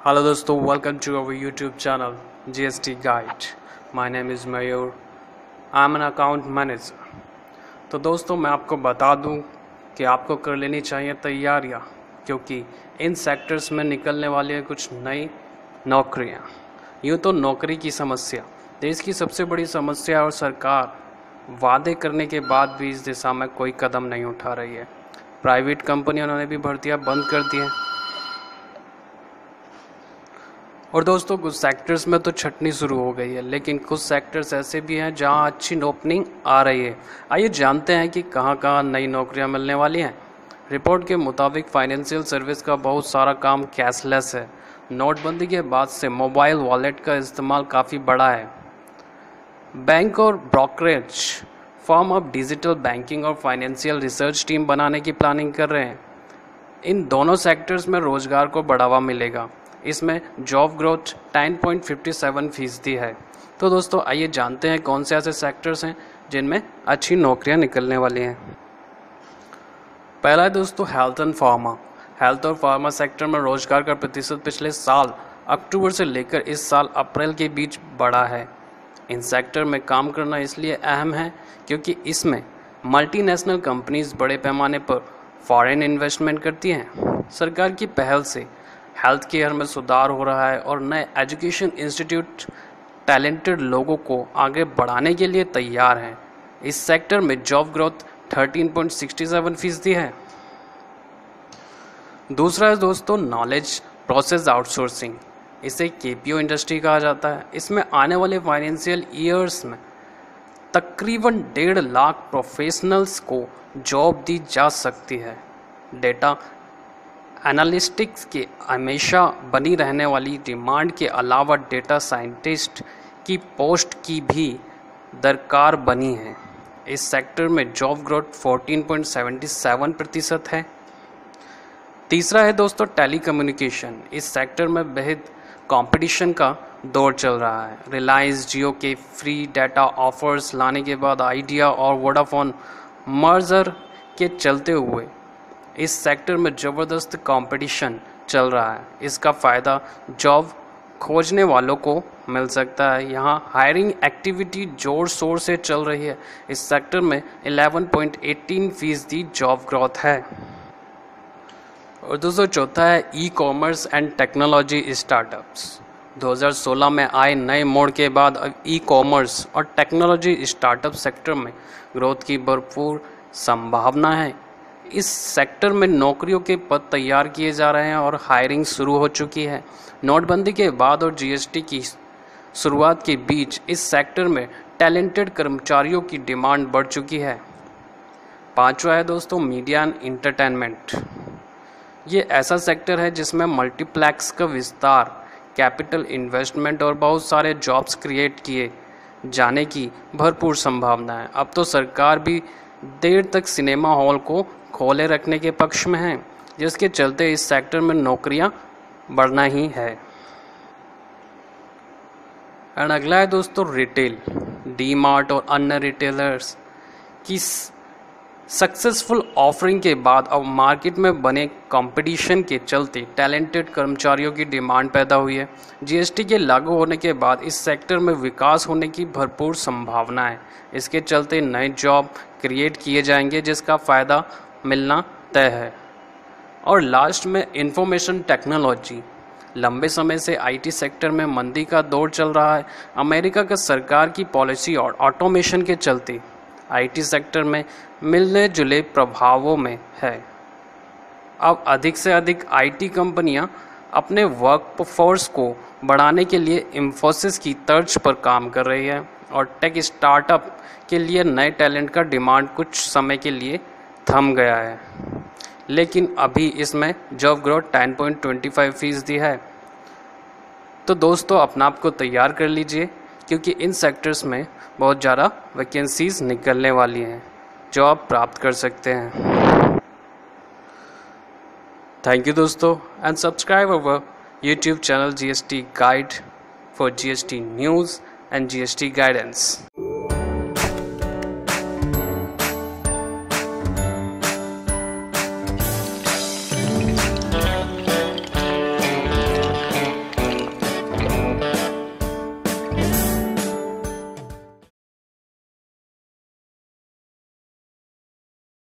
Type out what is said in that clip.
Hello दोस्तों, welcome to our YouTube channel GST Guide. My name is Mayur. I'm an account manager. तो दोस्तों मैं आपको बता दूं कि आपको कर लेनी चाहिए तैयारियां, क्योंकि इन सेक्टर्स में निकलने वाली है कुछ नई नौकरियां। यूँ तो नौकरी की समस्या देश की सबसे बड़ी समस्या और सरकार वादे करने के बाद भी इस दिशा में कोई कदम नहीं उठा रही है। प्राइवेट कंपनियों ने भी भर्तियां बंद कर दी हैं। और दोस्तों कुछ सेक्टर्स में तो छटनी शुरू हो गई है, लेकिन कुछ सेक्टर्स ऐसे भी हैं जहां अच्छी ओपनिंग आ रही है। आइए जानते हैं कि कहां कहां नई नौकरियां मिलने वाली हैं। रिपोर्ट के मुताबिक फाइनेंशियल सर्विस का बहुत सारा काम कैशलेस है। नोटबंदी के बाद से मोबाइल वॉलेट का इस्तेमाल काफ़ी बढ़ा है। बैंक और ब्रोकरेज फर्म अब डिजिटल बैंकिंग और फाइनेंशियल रिसर्च टीम बनाने की प्लानिंग कर रहे हैं। इन दोनों सेक्टर्स में रोजगार को बढ़ावा मिलेगा। इसमें जॉब ग्रोथ 10.57% है। तो दोस्तों आइए जानते हैं कौन से ऐसे सेक्टर्स हैं जिनमें अच्छी नौकरियां निकलने वाली हैं। पहला है दोस्तों हेल्थ एंड फार्मा। हेल्थ और फार्मा सेक्टर में रोजगार का प्रतिशत पिछले साल अक्टूबर से लेकर इस साल अप्रैल के बीच बढ़ा है। इन सेक्टर में काम करना इसलिए अहम है क्योंकि इसमें मल्टीनेशनल कंपनीज बड़े पैमाने पर फॉरेन इन्वेस्टमेंट करती हैं। सरकार की पहल से हेल्थ केयर में सुधार हो रहा है और नए एजुकेशन इंस्टीट्यूट टैलेंटेड लोगों को आगे बढ़ाने के लिए तैयार हैं। इस सेक्टर में जॉब ग्रोथ 13.67% है। दूसरा है दोस्तों नॉलेज प्रोसेस आउटसोर्सिंग। इसे केपीओ इंडस्ट्री कहा जाता है। इसमें आने वाले फाइनेंशियल ईयर्स में तकरीबन 1.5 लाख प्रोफेशनल्स को जॉब दी जा सकती है। डेटा एनालिटिक्स के हमेशा बनी रहने वाली डिमांड के अलावा डेटा साइंटिस्ट की पोस्ट की भी दरकार बनी है। इस सेक्टर में जॉब ग्रोथ 14.77% है। तीसरा है दोस्तों टेलीकम्युनिकेशन। इस सेक्टर में बेहद कंपटीशन का दौर चल रहा है। रिलायंस जियो के फ्री डाटा ऑफर्स लाने के बाद आइडिया और वोडाफोन मर्जर के चलते हुए इस सेक्टर में ज़बरदस्त कंपटीशन चल रहा है। इसका फ़ायदा जॉब खोजने वालों को मिल सकता है। यहाँ हायरिंग एक्टिविटी जोर शोर से चल रही है। इस सेक्टर में 11.18% जॉब ग्रोथ है। और दोस्तों चौथा है e commerce and technology startups. 2016 में आए नए मोड़ के बाद अब ई कॉमर्स और टेक्नोलॉजी स्टार्टअप सेक्टर में ग्रोथ की भरपूर संभावना है। इस सेक्टर में नौकरियों के पद तैयार किए जा रहे हैं और हायरिंग शुरू हो चुकी है। नोटबंदी के बाद और जीएसटी की शुरुआत के बीच इस सेक्टर में टैलेंटेड कर्मचारियों की डिमांड बढ़ चुकी है। पांचवा है दोस्तों मीडिया एंड इंटरटेनमेंट। ये ऐसा सेक्टर है जिसमें मल्टीप्लेक्स का विस्तार, कैपिटल इन्वेस्टमेंट और बहुत सारे जॉब्स क्रिएट किए जाने की भरपूर संभावना है। अब तो सरकार भी देर तक सिनेमा हॉल को खोले रखने के पक्ष में है, जिसके चलते इस सेक्टर में नौकरियां बढ़ना ही है। एंड अगला है दोस्तों रिटेल। डी मार्ट और अन्य रिटेलर्स की सक्सेसफुल ऑफरिंग के बाद अब मार्केट में बने कंपटीशन के चलते टैलेंटेड कर्मचारियों की डिमांड पैदा हुई है। जीएसटी के लागू होने के बाद इस सेक्टर में विकास होने की भरपूर संभावना है। इसके चलते नए जॉब क्रिएट किए जाएंगे जिसका फ़ायदा मिलना तय है। और लास्ट में इंफॉर्मेशन टेक्नोलॉजी। लंबे समय से आईटी सेक्टर में मंदी का दौर चल रहा है। अमेरिका का सरकार की पॉलिसी और ऑटोमेशन के चलते आईटी सेक्टर में मिलने जुले प्रभावों में है। अब अधिक से अधिक आईटी कंपनियां अपने वर्कफोर्स को बढ़ाने के लिए इंफोसिस की तर्ज पर काम कर रही है और टेक स्टार्टअप के लिए नए टैलेंट का डिमांड कुछ समय के लिए थम गया है, लेकिन अभी इसमें जॉब ग्रोथ 10.25% है। तो दोस्तों अपना आप को तैयार कर लीजिए, क्योंकि इन सेक्टर्स में बहुत ज़्यादा वैकेंसीज निकलने वाली हैं जो आप प्राप्त कर सकते हैं। थैंक यू दोस्तों, and subscribe our YouTube channel GST guide for GST news and GST guidance.